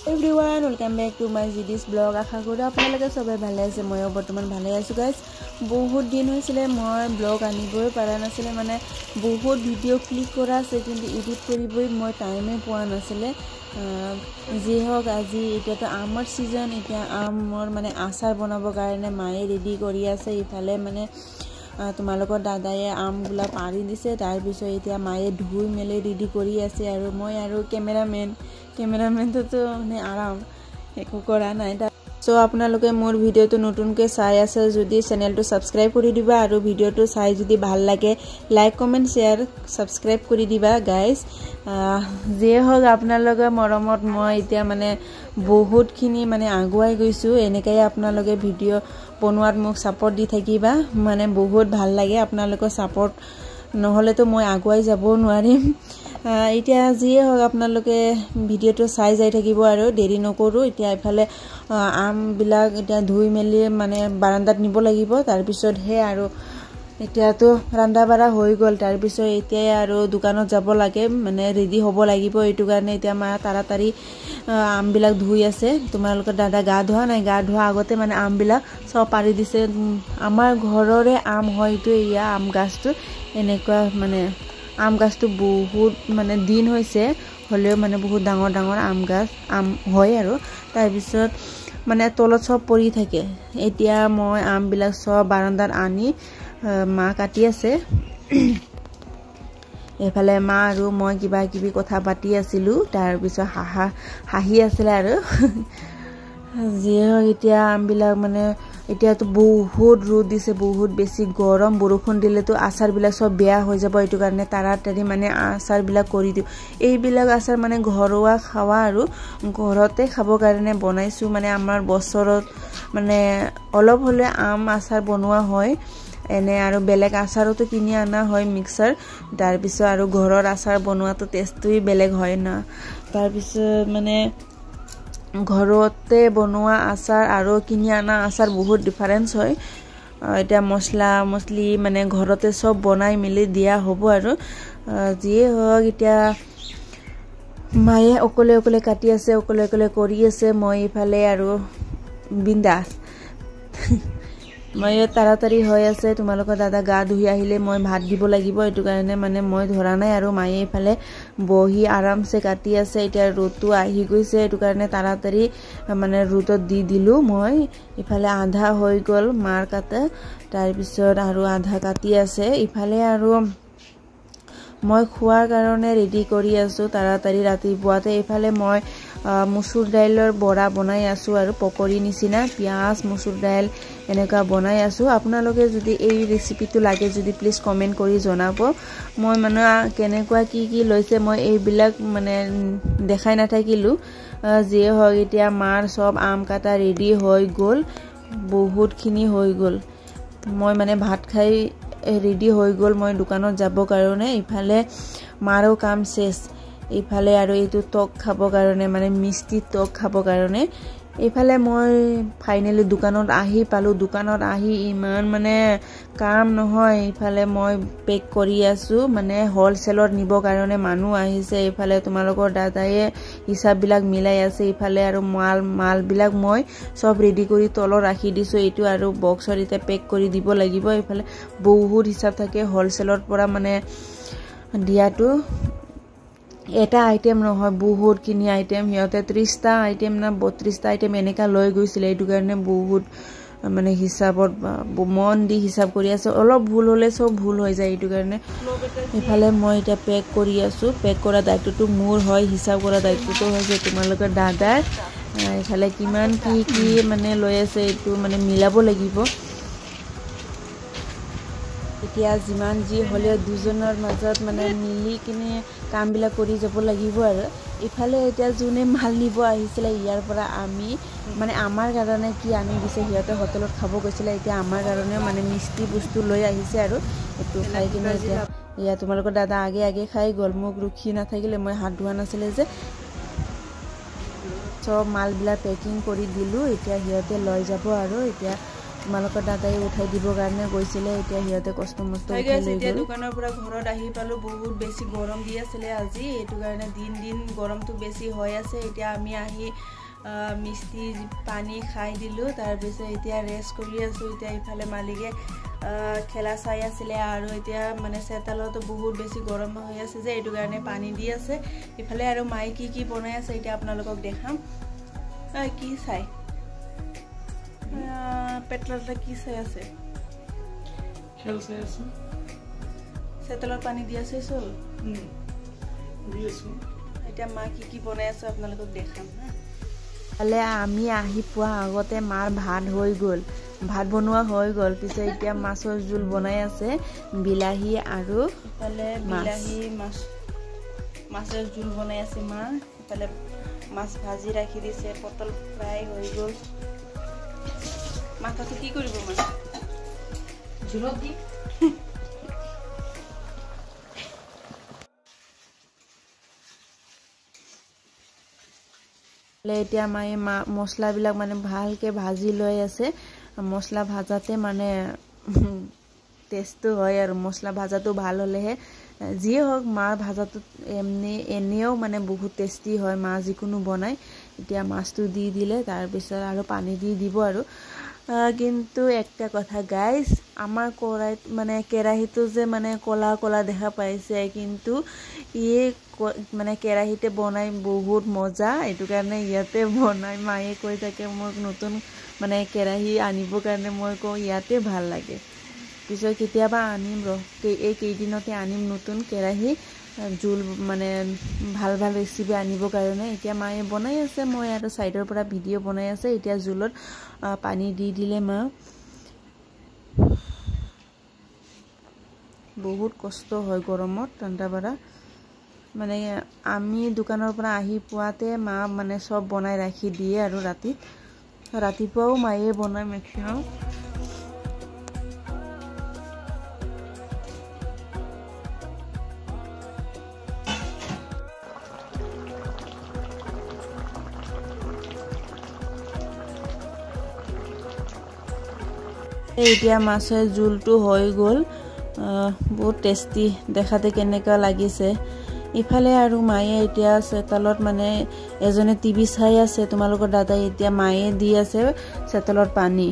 Everyone, welcome back to my GD's blog. আশা কৰো আপোনালোকে সবাই ভালে আছে ময়ো বৰ্তমান ভালে আছো গাইস বহুত দিন হৈছিলে মই ব্লগ আনিবই পাৰা নাছিলে মানে বহুত ভিডিও ক্লিক কৰা আছে কিন্তু এডিট কৰিবই মই টাইমে পোৱা নাছিলে যি হওক আজি এটা আমৰ সিজন এটা আমৰ মানে আচাৰ বনাবৰ কাৰণে মায়ে ৰেডি কৰি আছে ইফালে মানে তোমালোকৰ দাদায়ে আমগুলা পাৰি দিছে তাৰ পিছত এতিয়া মায়ে ধুই মেলি ৰেডি কৰি আছে আৰু মই আৰু কেমেৰামেন তো মানে আৰাম একো কৰা নাই সো আপোনালোকে মোৰ ভিডিওটো নতুনকৈ চাই আছে যদি চেনেলটো সাবস্ক্ৰাইব কৰি দিবা আৰু ভিডিওটো চাই যদি ভাল লাগে লাইক কমেন্ট শেয়াৰ সাবস্ক্ৰাইব কৰি দিবা গাইস যে হওক আপোনালোকৰ মৰমত মই এতিয়া মানে বহুতখিনি মানে আগুৱাই গৈছো এনেকৈ আপোনালোকে ভিডিও বনোৱাত মোক সাপোৰ্ট দি থাকিবা মানে বহুত ভাল লাগে আপোনালোকৰ সাপোৰ্ট নহলে তো মই আগুৱাই যাব নোৱাৰিম এতিয়া যি হওক আপোনালোকে ভিডিওটো চাই যাই থাকিব আৰু দেৰি নকৰো এতিয়া ইফালে আম বিলাক এতিয়া ধুই মেলি মানে বাৰান্দাত নিব লাগিব তাৰ পিছত হে আৰু এতিয়াতো ৰান্ধা বাৰা হৈ গল তাৰ পিছত এতিয়া আৰু দোকানত যাব লাগে মানে ৰেডি হ'ব লাগিব এইটো কাৰণে এতিয়া মা তাৰাতাৰি আম বিলাক ধুই আছে তোমালোকৰ দাদা গা ধোৱা নাই গা ধোৱা আগতে মানে আম বিলাক সব পাৰি দিছে আমাৰ ঘৰৰে আম হয়তো ইয়া আম গাছটো এনেকুৱা মানে আম গাছটো বহুত মানে দিন হৈছে হলেও মানে বহুত ডাঙৰ আম হয় আৰু তাৰ পিছত মানে তলত সব পৰি থাকে এতিয়া মই আম বিলাক সব বাৰান্দাত আনি মা কাটি আছে এফালে মা আৰু মই কিবা কিবি কথা পাতি আছিলো তাৰ পিছত হাঁহি আছিল আৰু যিহে এতিয়া আম বিলাক মানে এতিয়াতো বহুত ৰ'দ দিছে বহুত বেছি গৰম বৰষুণ দিলেতো আচাৰ বিলাক সব বেয়া হৈ যাব এইটো কাৰণে তাৰাতাৰি মানে আচাৰ বিলাক কৰি দিও এইবিলাক আচাৰ মানে ঘৰুৱা খাৱা আৰু ঘৰতে খাব কাৰণে বনাইছো মানে আমাৰ বছৰত মানে অলপ হলে আম আচাৰ বনোৱা হয় এনে আৰু বেলেগ আচাৰটো কিনি আনা হয় মিক্সাৰ তাৰ পিছত আৰু ঘৰৰ আচাৰ বনোৱাটো টেষ্টটোই বেলেগ হয় না তাৰ পিছত মানে ঘৰতে বনোৱা আচাৰ আৰু কিনি আনা আচাৰ বহুত ডিফাৰেন্স হয় এটা মছলি মানে ঘৰতে সব বনাই মিলি দিয়া হ'ব আৰু যিয়ে হওক এতিয়া মায়ে অকলে কাটি আছে অকলে কৰি আছে মই ইফালে আৰু বিন্দাস মই তাৰাতাৰি হৈ আছে তোমালোকৰ দাদা গা ধুই আহিলে মই ভাত দিব লাগিব এইটো কাৰণে মানে মই ধৰা নাই আৰু মায়ে ইফালে বহি আৰামছে কাটি আছে এতিয়া ৰ'দটো আহি গৈছে এইটো কাৰণে তাৰাতাৰি মানে ৰ'দত দি দিলো মই ইফালে আধা হৈ গল মাৰ কাটে তাৰ পিছত আৰু আধা কাটি আছে ইফালে আৰু মই খোৱাৰ কাৰণে ৰেডি কৰি আছো তাৰাতাৰি ৰাতিপুৱাতে ইফালে মই মসুৰ দাইলৰ বৰা বনাই আছো আৰু পকৰি নিচিনা পিয়াজ মসুৰ দাইল এনেকা বনাই আছো আপোনালোকে যদি এই ৰেচিপিটো লাগে যদি প্লিজ কমেন্ট কৰি জনাব মই মানে কেনেকুৱা কি লৈছে মই এইবিলাক মানে দেখাই নাথাকিলো যে হয় এতিয়া মাৰ সব আম কাটা ৰেডি হৈ গল বহুতখিনি হৈ গল মই মানে ভাত খাই ৰেডি হৈ গল মই দোকানত যাব কাৰণে ইফালে মাৰো কাম শেষ ইফালে আৰু এইটো টক খাব কাৰণে মানে মিষ্টি টক খাব কাৰণে ইফালে মই ফাইনালি দোকানত আহি পালো দোকানত আহি ইমান মানে কাম নহয় ইফালে মই পেক কৰি আছো মানে হোলসেলত নিব কাৰণে মানুহ আহিছে ইফালে তোমালোকৰ দাদায়ে হিচাপ বিলাক মিলাই আছে ইফালে আৰু মাল বিলাক মই সব ৰেডি কৰি তলত ৰাখি দিছো এইটো আৰু বক্সৰ এটা পেক কৰি দিব লাগিব ইফালে বহুত হিচাপ থাকে হোলসেলৰ পৰা মানে দিয়াটো এটা আইটেম নহয় বহুত কিনি আইটেম হিয়তে 30টা আইটেম না 32টা আইটেম এনেকা লৈ গৈছিল এইটো কাৰণে বহুত মানে হিচাপত মন দি হিচাপ কৰি আছে অলপ ভুল হলে সব ভুল হৈ যায় এইটো কাৰণে ইফালে মই এটা পেক কৰি আছো পেক কৰা দায়িত্বটো মোৰ হয় হিচাপ কৰা দায়িত্বটো হৈছে তোমালোকৰ দাদাৰ ইফালে কিমান কি মানে লৈ আছে এইটো মানে মিলাব লাগিব এতিয়া যিমান যি হলে দুজনৰ মাজত মানে মিলি কিনে কাম বিলাক কৰি যাব লাগিব আৰু ইফালে এতিয়া যোনে মাল নিব আহিছিলে ইয়াৰ পৰা আমি মানে আমাৰ কাৰণে কি আনি দিছে হিয়তে হোটেলত খাব গৈছিলে এতিয়া আমাৰ কাৰণে মানে মিষ্টি বস্তু লৈ আহিছে আৰু এটো খাই কিনে এতিয়া ইয়া তোমালোকৰ দাদা আগে খাই গল মোক ৰখি নাথাকিলে মই হাত ধোৱা নাছিলে যে সব মাল বিলাক পেকিং কৰি দিলো এতিয়া হিয়তে লৈ যাব আৰু এতিয়া তোমালোকৰ দাদাই উঠাই দিবৰ কাৰণে গৈছিলে এতিয়া সিহঁতে কষ্ট মষ্ট এতিয়া দোকানৰ পৰা ঘৰত আহি পালো বহুত বেছি গৰম দি আছিলে আজি এইটো কাৰণে দিন গৰমটো বেছি হৈ আছে এতিয়া আমি আহি মিষ্টি পানী খাই দিলোঁ তাৰপিছত এতিয়া ৰেষ্ট কৰি আছোঁ এতিয়া ইফালে মালিকে খেলা চাই আছিলে আৰু এতিয়া মানে চেতালতো বহুত বেছি গৰম হৈ আছে যে এইটো কাৰণে পানী দি আছে ইফালে আৰু মাই কি বনাই আছে এতিয়া আপোনালোকক দেখাম কি চাই পেটলাটা কি চাই আছে খেল চাই আছে চেতালৰ পানী দি আছে চল দি আছো এতিয়া মা কি বনাই আছে আপোনালোকক দেখাম হা আমি আহি পোৱা আগতে মাৰ ভাত হৈ গ'ল ভাত বনোৱা হৈ গ'ল পিছে এতিয়া মাছৰ জোল বনাই আছে বিলাহী আৰু ইফালে বিলাহী মাছৰ জোল বনাই আছে মা ইফালে মাছ ভাজি ৰাখি দিছে পটল ফ্ৰাই হৈ গ'ল মাথাটো কি কৰিব মা জোলত দি এতিয়া মায়ে মছলাবিলাক মানে ভালকে ভাজি লৈ আছে মছলা ভাজাতে মানে টেষ্টটো হয় আৰু মছলা ভাজাটো ভাল হ'লেহে যিয়ে হওক মাৰ ভাজাটো এনেও মানে বহুত টেষ্টি হয় মা যিকোনো বনায় এতিয়া মাছটো দি দিলে তাৰপিছত আৰু পানী দি দিব আৰু কিন্তু একটা কথা গাইজ আমাৰ কড়াইত মানে কেৰাহীটো যে মানে কলা দেখা পাইছে কিন্তু মানে কেৰাহীতে বনাই বহুত মজা এইটো কাৰণে ইয়াতে বনাই মায়ে কৈ থাকে মোক নতুন মানে কেৰাহী আনিবৰ কাৰণে মই কওঁ ইয়াতে ভাল লাগে পিছত কেতিয়াবা আনিম এই কেইদিনতে আনিম নতুন কেৰাহী জোল মানে ভাল ৰেচিপি আনিবৰ কাৰণে এতিয়া মায়ে বনাই আছে মই আৰু সাইডৰ পৰা ভিডিঅ' বনাই আছে এতিয়া জোলত পানী দি দিলে মা বহুত কষ্ট হয় গৰমত ঠাণ্ডা পাৰা মানে আমি দোকানৰ পৰা আহি পোৱাতে মা মানে সব বনাই ৰাখি দিয়ে আৰু ৰাতিপুৱাও মায়ে বনাই মেক্সিমাম এতিয়া মাছৰ জোলটো হৈ গ'ল বহুত টেষ্টি দেখাতে কেনেকুৱা লাগিছে ইফালে আৰু মায়ে এতিয়া চেতালত মানে এজনে টিভি চাই আছে তোমালোকৰ দাদাই এতিয়া মায়ে দি আছে চেতালত পানী